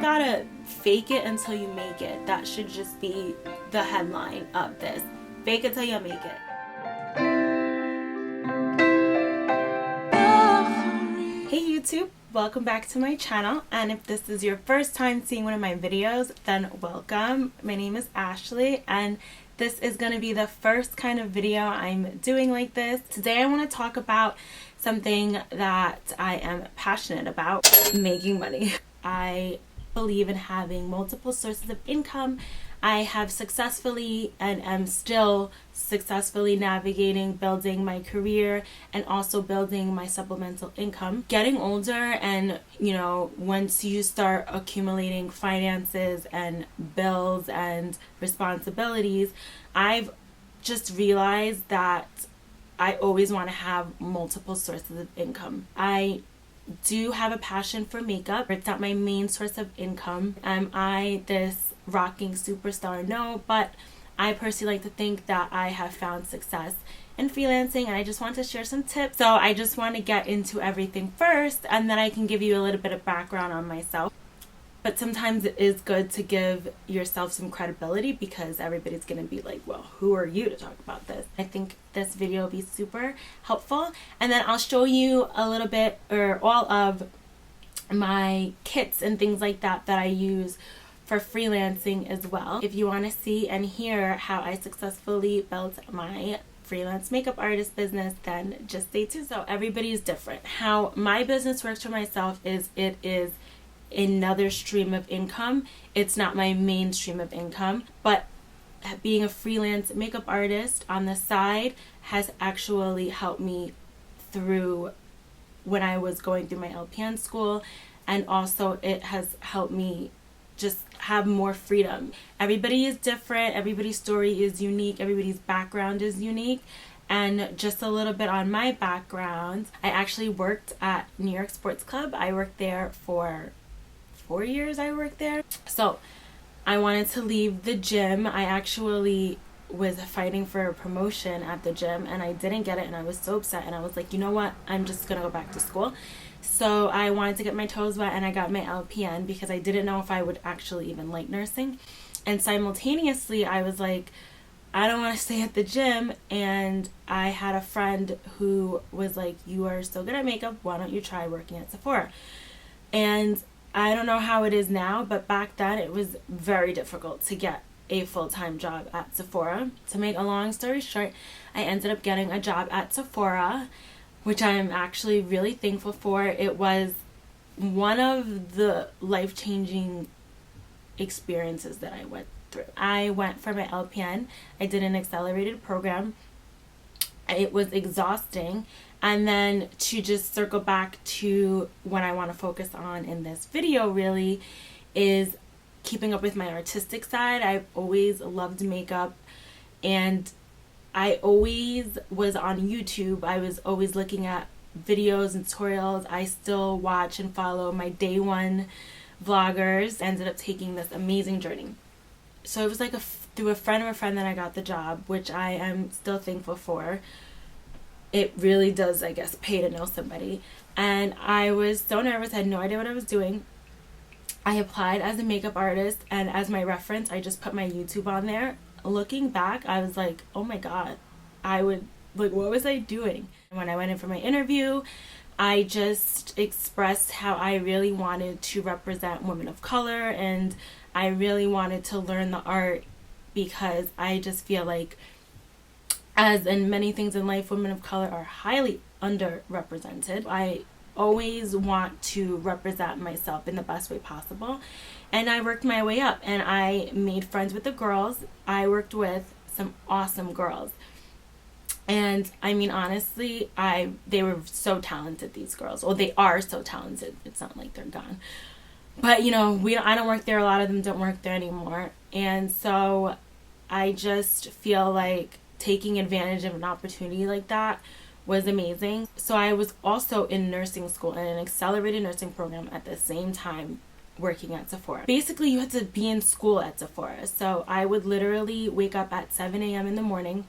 gotta fake it until you make it. That should just be the headline of this. Fake it till you make it. Hey YouTube, welcome back to my channel, and if this is your first time seeing one of my videos, then welcome. My name is Ashley, and this is going to be the first kind of video I'm doing like this. Today I want to talk about something that I am passionate about: making money. I believe in having multiple sources of income. I have successfully and am still successfully navigating building my career and also building my supplemental income. Getting older, and once you start accumulating finances and bills and responsibilities, I've just realized that I always want to have multiple sources of income. I do have a passion for makeup. It's not my main source of income. Am I this rocking superstar? No, but I personally like to think that I have found success in freelancing, and I just want to share some tips. So I just want to get into everything first, and then I can give you a little bit of background on myself. But sometimes it is good to give yourself some credibility, because everybody's going to be like, well, who are you to talk about this? I think this video will be super helpful. And then I'll show you a little bit, or all of my kits and things like that I use for freelancing as well. If you want to see and hear how I successfully built my freelance makeup artist business, then just stay tuned. So everybody is different. How my business works for myself is it is another stream of income. It's not my main stream of income, but being a freelance makeup artist on the side has actually helped me through when I was going through my LPN school, and also it has helped me just have more freedom. Everybody is different, everybody's story is unique, everybody's background is unique. And just a little bit on my background, I actually worked at New York Sports Club. I worked there for 4 years. So I wanted to leave the gym. I actually was fighting for a promotion at the gym, and I didn't get it, and I was so upset, and I was like, you know what, I'm just gonna go back to school. So I wanted to get my toes wet, and I got my LPN because I didn't know if I would actually even like nursing. And simultaneously I was like, I don't want to stay at the gym. And I had a friend who was like, you are so good at makeup, why don't you try working at Sephora? And I don't know how it is now, but back then it was very difficult to get a full-time job at Sephora. To make a long story short, I ended up getting a job at Sephora, which I am actually really thankful for. It was one of the life-changing experiences that I went through. I went for my LPN. I did an accelerated program. It was exhausting. And then to just circle back to what I want to focus on in this video really is keeping up with my artistic side. I've always loved makeup, and I always was on YouTube. I was always looking at videos and tutorials. I still watch and follow my day one vloggers. Ended up taking this amazing journey. So it was like through a friend of a friend that I got the job, which I am still thankful for. It really does, I guess, pay to know somebody. And I was so nervous. I had no idea what I was doing. I applied as a makeup artist, and as my reference, I just put my YouTube on there. Looking back, I was like, oh my God, what was I doing? When I went in for my interview, I just expressed how I really wanted to represent women of color, and I really wanted to learn the art, because I just feel like, as in many things in life, women of color are highly underrepresented. I always want to represent myself in the best way possible, and I worked my way up, and I made friends with the girls. I worked with some awesome girls, and I mean, honestly, they were so talented, these girls. Well, they are so talented. It's not like they're gone, but I don't work there. A lot of them don't work there anymore, and so I just feel like taking advantage of an opportunity like that was amazing. So I was also in nursing school, in an accelerated nursing program at the same time working at Sephora. Basically, you had to be in school at Sephora. So I would literally wake up at 7 a.m. in the morning.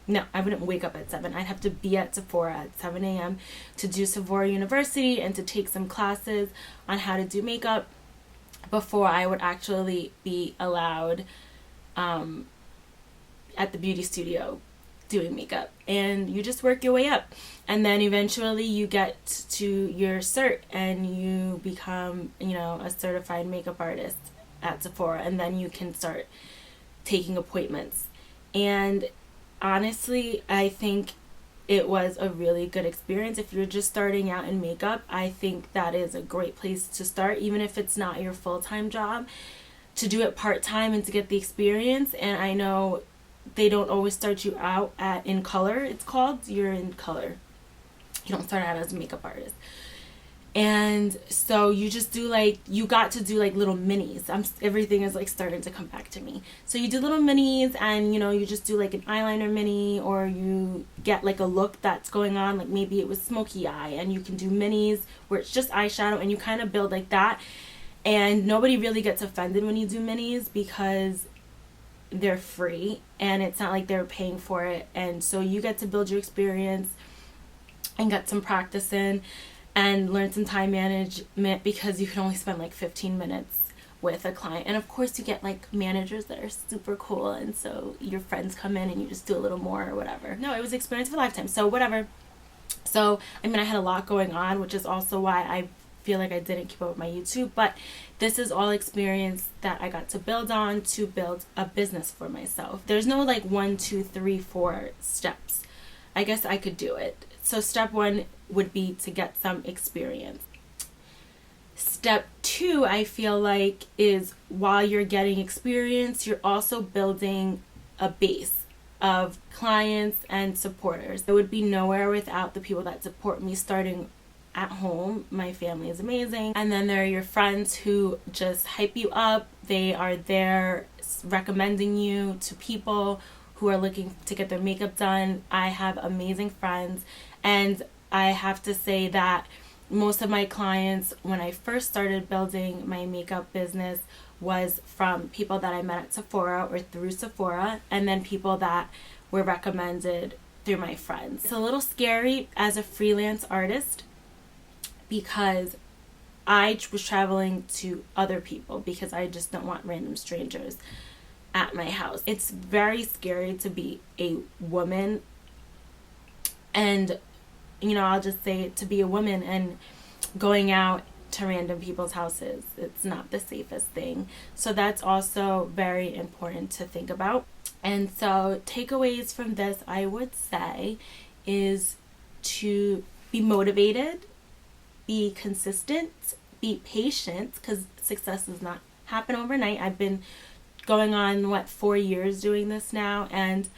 No, I wouldn't wake up at 7. I'd have to be at Sephora at 7 a.m. to do Sephora University and to take some classes on how to do makeup. before I would actually be allowed at the beauty studio doing makeup. And you just work your way up, and then eventually you get to your cert and you become, a certified makeup artist at Sephora, and then you can start taking appointments. And honestly, I think it was a really good experience. If you're just starting out in makeup, I think that is a great place to start, even if it's not your full-time job, to do it part-time and to get the experience. And I know they don't always start you out at in color, it's called. You're in color. You don't start out as a makeup artist. And so you just do you got to do little minis. Everything is starting to come back to me. So you do little minis, and you just do an eyeliner mini, or you get a look that's going on, maybe it was smoky eye, and you can do minis where it's just eyeshadow, and you kind of build like that. And nobody really gets offended when you do minis because they're free and it's not like they're paying for it. And so you get to build your experience and get some practice in and learn some time management, because you can only spend 15 minutes with a client. And of course you get managers that are super cool, and so your friends come in and you just do a little more or whatever. No, it was experience of a lifetime, so whatever. So I had a lot going on, which is also why I feel like I didn't keep up with my YouTube, but this is all experience that I got to build on to build a business for myself. There's no 1, 2, 3, 4 steps. I guess I could do it. So step 1 would be to get some experience. Step 2, I feel like, is while you're getting experience, you're also building a base of clients and supporters. I would be nowhere without the people that support me starting at home. My family is amazing. And then there are your friends who just hype you up. They are there recommending you to people who are looking to get their makeup done. I have amazing friends, and I have to say that most of my clients, when I first started building my makeup business, was from people that I met at Sephora or through Sephora, and then people that were recommended through my friends. It's a little scary as a freelance artist because I was traveling to other people, because I just don't want random strangers at my house. It's very scary to be a woman, and I'll just say, to be a woman and going out to random people's houses, it's not the safest thing. So that's also very important to think about. And so takeaways from this, I would say, is to be motivated, be consistent, be patient, because success does not happen overnight. I've been going on 4 years doing this now, and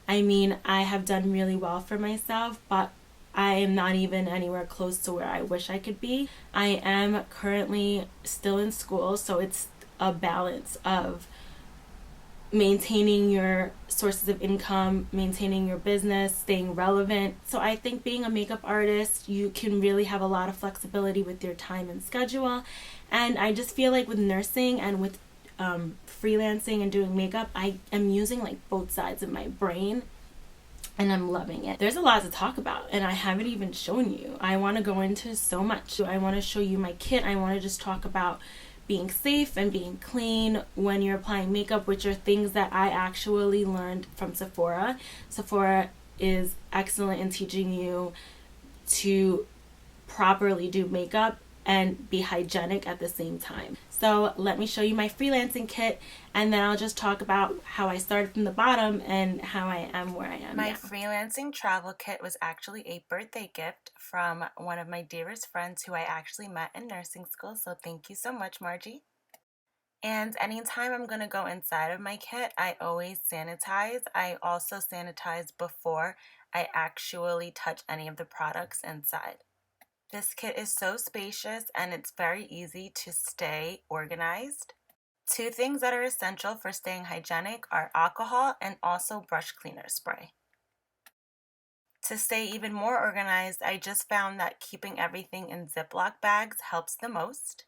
I have done really well for myself, but I am not even anywhere close to where I wish I could be. I am currently still in school, so it's a balance of maintaining your sources of income, maintaining your business, staying relevant. So I think being a makeup artist, you can really have a lot of flexibility with your time and schedule. And I just feel like with nursing and with freelancing and doing makeup, I am using both sides of my brain, and I'm loving it. There's a lot to talk about, and I haven't even shown you. I want to go into so much. I want to show you my kit. I want to just talk about being safe and being clean when you're applying makeup, which are things that I actually learned from Sephora. Sephora is excellent in teaching you to properly do makeup and be hygienic at the same time. So let me show you my freelancing kit, and then I'll just talk about how I started from the bottom and how I am where I am now. My freelancing travel kit was actually a birthday gift from one of my dearest friends who I actually met in nursing school, so thank you so much, Margie. And anytime I'm going to go inside of my kit, I always sanitize. I also sanitize before I actually touch any of the products inside. This kit is so spacious, and it's very easy to stay organized. 2 things that are essential for staying hygienic are alcohol and also brush cleaner spray. To stay even more organized, I just found that keeping everything in Ziploc bags helps the most.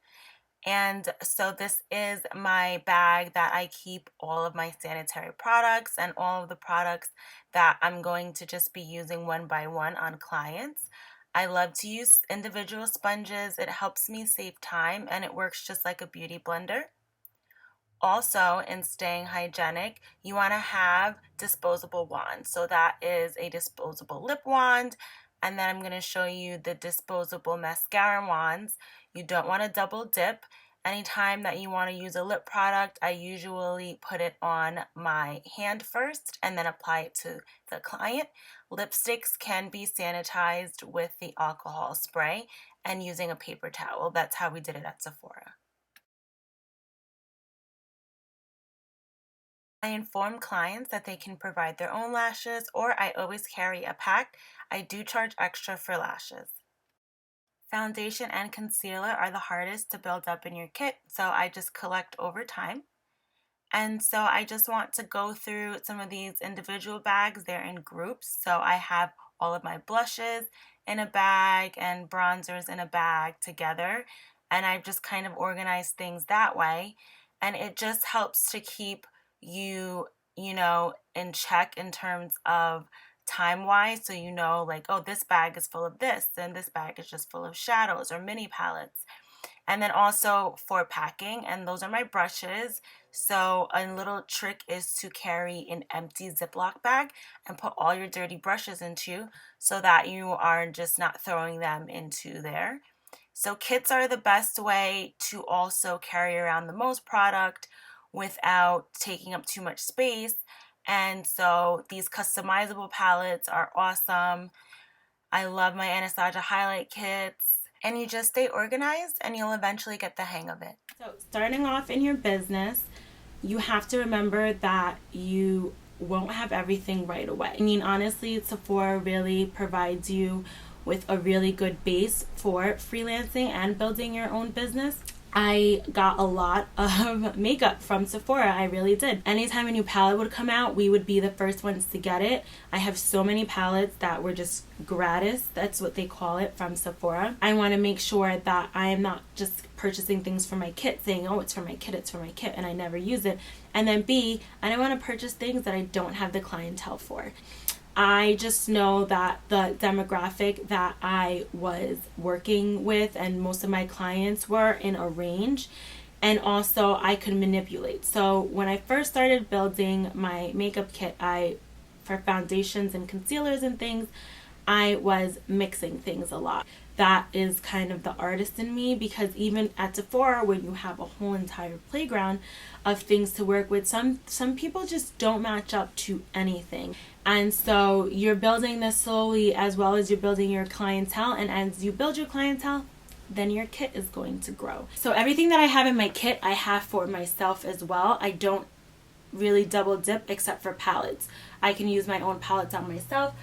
And so this is my bag that I keep all of my sanitary products and all of the products that I'm going to just be using one by one on clients. I love to use individual sponges. It helps me save time and it works just like a beauty blender. Also, in staying hygienic, you want to have disposable wands. So that is a disposable lip wand, and then I'm going to show you the disposable mascara wands. You don't want to double dip. Anytime that you want to use a lip product, I usually put it on my hand first and then apply it to the client. Lipsticks can be sanitized with the alcohol spray and using a paper towel. That's how we did it at Sephora. I inform clients that they can provide their own lashes, or I always carry a pack. I do charge extra for lashes. Foundation and concealer are the hardest to build up in your kit, so I just collect over time. And so I just want to go through some of these individual bags. They're in groups. So I have all of my blushes in a bag and bronzers in a bag together. And I've just kind of organized things that way. And it just helps to keep you, in check in terms of time-wise. So like, oh, this bag is full of this, and this bag is just full of shadows or mini palettes. And then also for packing, and those are my brushes. So a little trick is to carry an empty Ziploc bag and put all your dirty brushes into, so that you are just not throwing them into there. So kits are the best way to also carry around the most product without taking up too much space. And so these customizable palettes are awesome. I love my Anastasia highlight kits. And you just stay organized and you'll eventually get the hang of it. So starting off in your business, you have to remember that you won't have everything right away. I mean, honestly, Sephora really provides you with a really good base for freelancing and building your own business. I got a lot of makeup from Sephora. I really did. Anytime a new palette would come out, we would be the first ones to get it. I have so many palettes that were just gratis. That's what they call it, from Sephora. I want to make sure that I am not just purchasing things for my kit, saying, oh, it's for my kit, and I never use it. And then B, I don't want to purchase things that I don't have the clientele for. I just know that the demographic that I was working with and most of my clients were in a range, and also I could manipulate. So when I first started building my makeup kit, for foundations and concealers and things, I was mixing things a lot. That is kind of the artist in me, because even at Sephora, when you have a whole entire playground of things to work with, some people just don't match up to anything. And so you're building this slowly, as well as you're building your clientele. And as you build your clientele, then your kit is going to grow. So everything that I have in my kit, I have for myself as well. I don't really double dip except for palettes. I can use my own palettes on myself.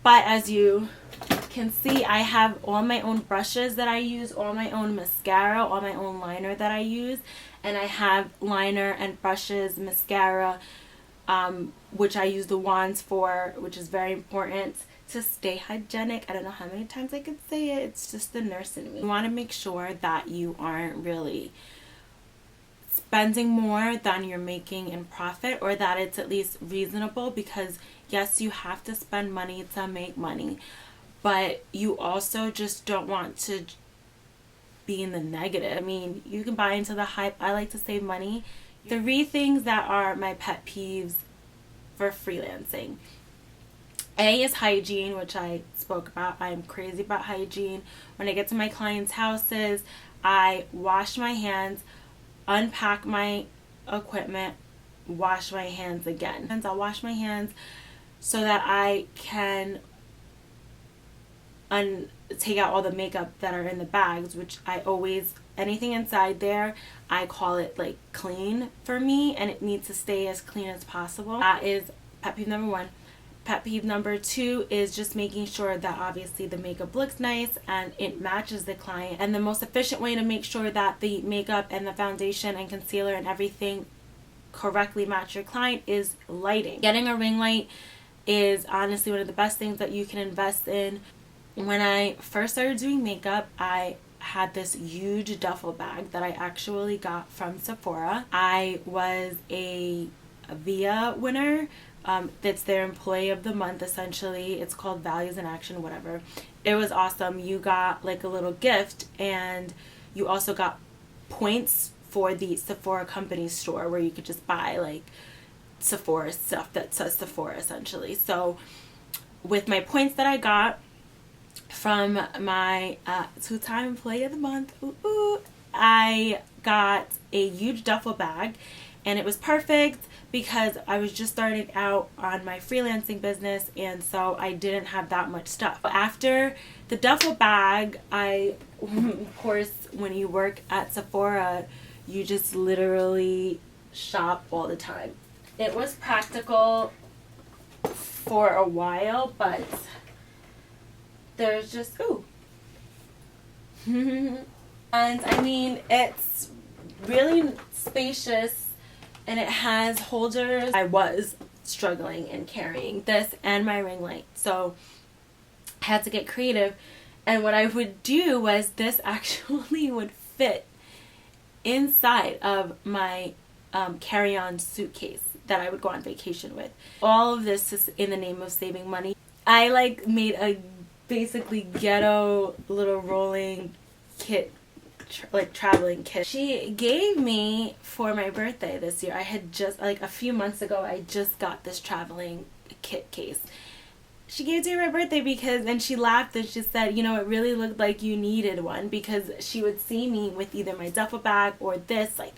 But as you can see, I have all my own brushes that I use, all my own mascara, all my own liner that I use. And I have liner and brushes, mascara, which I use the wands for, which is very important to stay hygienic. I don't know how many times I could say it. It's just the nurse in me. You want to make sure that you aren't really spending more than you're making in profit, or that it's at least reasonable, because yes, you have to spend money to make money, but you also just don't want to be in the negative. I mean, you can buy into the hype. I like to save money. 3 things that are my pet peeves for freelancing. A is hygiene, which I spoke about. I'm crazy about hygiene. When I get to my clients' houses, I wash my hands, unpack my equipment, wash my hands again. And I'll wash my hands so that I can take out all the makeup that are in the bags, which I always, anything inside there, I call it like clean for me, and it needs to stay as clean as possible. That is pet peeve number 1. Pet peeve number 2 is just making sure that obviously the makeup looks nice and it matches the client. And the most efficient way to make sure that the makeup and the foundation and concealer and everything correctly match your client is lighting. Getting a ring light is honestly one of the best things that you can invest in. When I first started doing makeup, I had this huge duffel bag that I actually got from Sephora. I was a VIA winner It's their employee of the month, essentially. It's called Values in Action, whatever. It was awesome. You got like a little gift, and you also got points for the Sephora company store where you could just buy like Sephora stuff that says Sephora, essentially. So with my points that I got from my 2-time employee of the month, I got a huge duffel bag, and it was perfect because I was just starting out on my freelancing business, and so I didn't have that much stuff. After the duffel bag, of course, when you work at Sephora, you just literally shop all the time. It was practical for a while, but there's just, and I mean, it's really spacious, and it has holders. I was struggling in carrying this and my ring light, so I had to get creative. And what I would do was this actually would fit inside of my carry-on suitcase that I would go on vacation with. All of this is in the name of saving money. I like made a basically ghetto little rolling kit, like traveling kit. She gave me for my birthday this year. I had just, like a few months ago, I just got this traveling kit case. She gave it to me for my birthday because, and she laughed and she said, you know, it really looked like you needed one, because she would see me with either my duffel bag or this, like,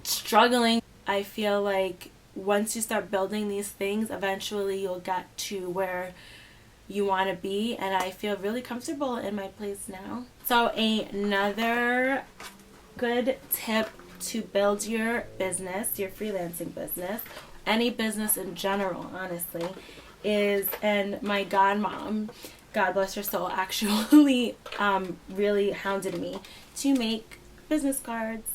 struggling. I feel like once you start building these things, eventually you'll get to where you want to be, and I feel really comfortable in my place now. So another good tip to build your business, your freelancing business, any business in general, honestly, is, and my godmom, God bless her soul, actually really hounded me to make business cards.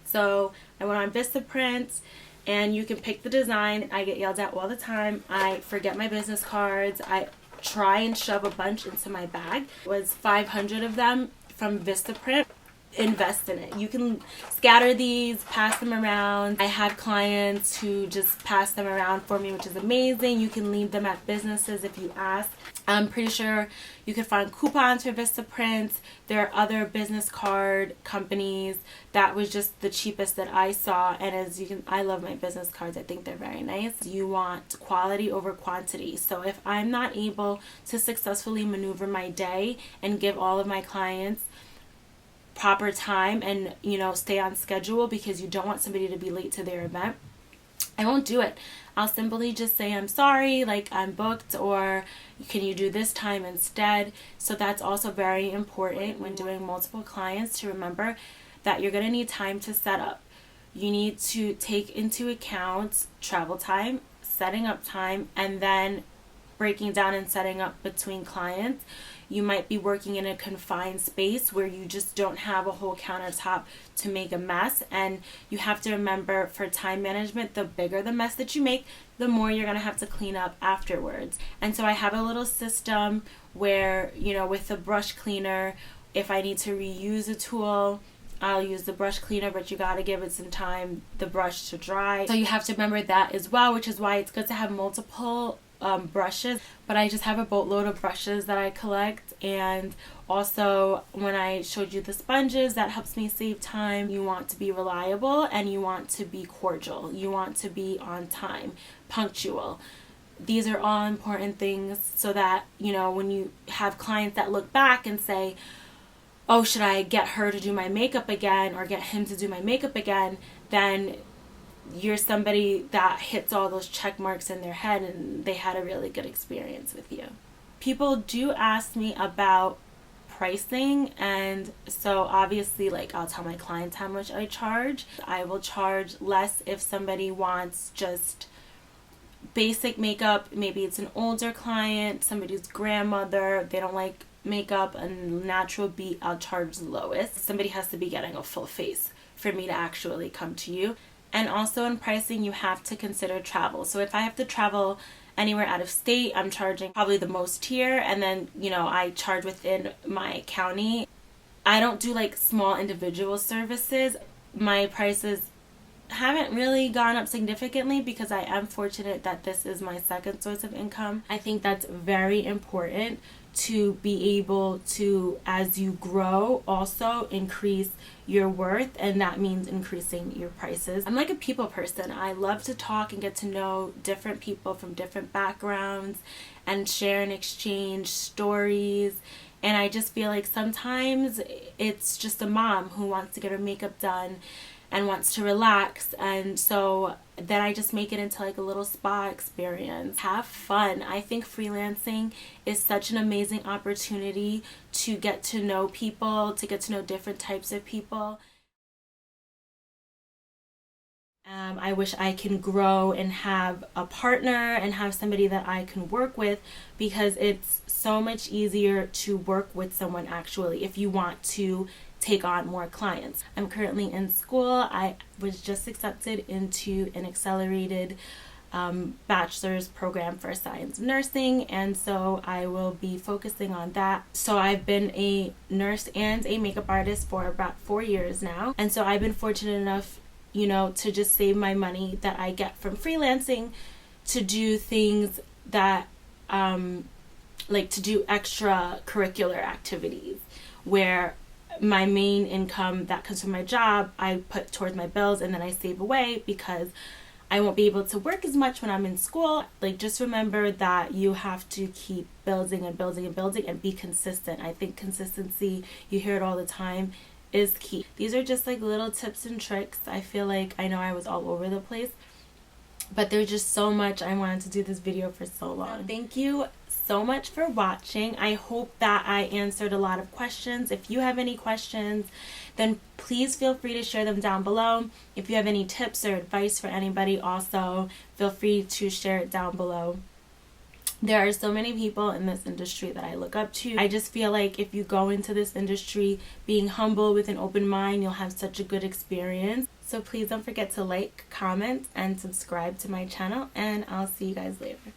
So I went on Vistaprint, and you can pick the design. I get yelled at all the time. I forget my business cards. I try and shove a bunch into my bag. It was 500 of them from Vistaprint. Invest in it. You can scatter these, pass them around. I had clients who just pass them around for me, which is amazing. You can leave them at businesses if you ask. I'm pretty sure you can find coupons for Vistaprint. There are other business card companies. That was just the cheapest that I saw, and as you can, I love my business cards. I think they're very nice. You want quality over quantity. So if I'm not able to successfully maneuver my day and give all of my clients proper time and, you know, stay on schedule, because you don't want somebody to be late to their event, I won't do it. I'll simply just say, I'm sorry, like I'm booked, or can you do this time instead? So that's also very important when doing multiple clients, to remember that you're going to need time to set up. You need to take into account travel time, setting up time, and then breaking down and setting up between clients. You might be working in a confined space where you just don't have a whole countertop to make a mess, and you have to remember, for time management, the bigger the mess that you make, the more you're going to have to clean up afterwards. And so I have a little system where, you know, with the brush cleaner, if I need to reuse a tool, I'll use the brush cleaner, but you got to give it some time, the brush to dry. So you have to remember that as well, which is why it's good to have multiple brushes. But I just have a boatload of brushes that I collect. And also, when I showed you the sponges, that helps me save time. You want to be reliable, and you want to be cordial. You want to be on time, punctual. These are all important things, so that, you know, when you have clients that look back and say, oh, should I get her to do my makeup again, or get him to do my makeup again, then you're somebody that hits all those check marks in their head, and they had a really good experience with you. People do ask me about pricing, and so obviously, like, I'll tell my clients how much I charge. I will charge less if somebody wants just basic makeup. Maybe it's an older client, somebody's grandmother, they don't like makeup and natural beat, I'll charge the lowest. Somebody has to be getting a full face for me to actually come to you. And also in pricing, you have to consider travel. So if I have to travel anywhere out of state, I'm charging probably the most here, and then, you know, I charge within my county. I don't do like small individual services. My prices haven't really gone up significantly because I am fortunate that this is my second source of income. I think that's very important to be able to, as you grow, also increase your worth, and that means increasing your prices. I'm like a people person. I love to talk and get to know different people from different backgrounds and share and exchange stories. And I just feel like sometimes it's just a mom who wants to get her makeup done and wants to relax, and so then I just make it into like a little spa experience. Have fun. I think freelancing is such an amazing opportunity to get to know people, to get to know different types of people. I wish I can grow and have a partner and have somebody that I can work with, because it's so much easier to work with someone actually if you want to take on more clients. I'm currently in school. I was just accepted into an accelerated bachelor's program for science of nursing, and so I will be focusing on that. So I've been a nurse and a makeup artist for about 4 years now, and so I've been fortunate enough, you know, to just save my money that I get from freelancing to do things that like to do extracurricular activities where my main income that comes from my job I put towards my bills, and then I save away because I won't be able to work as much when I'm in school. Like, just remember that you have to keep building and building and building and be consistent. I think consistency, you hear it all the time, is key. These are just like little tips and tricks. I feel like I know I was all over the place, but there's just so much. I wanted to do this video for so long. Thank you so much for watching. I hope that I answered a lot of questions. If you have any questions, then please feel free to share them down below. If you have any tips or advice for anybody, also feel free to share it down below. There are so many people in this industry that I look up to. I just feel like if you go into this industry being humble with an open mind, you'll have such a good experience. So please don't forget to like, comment, and subscribe to my channel, and I'll see you guys later.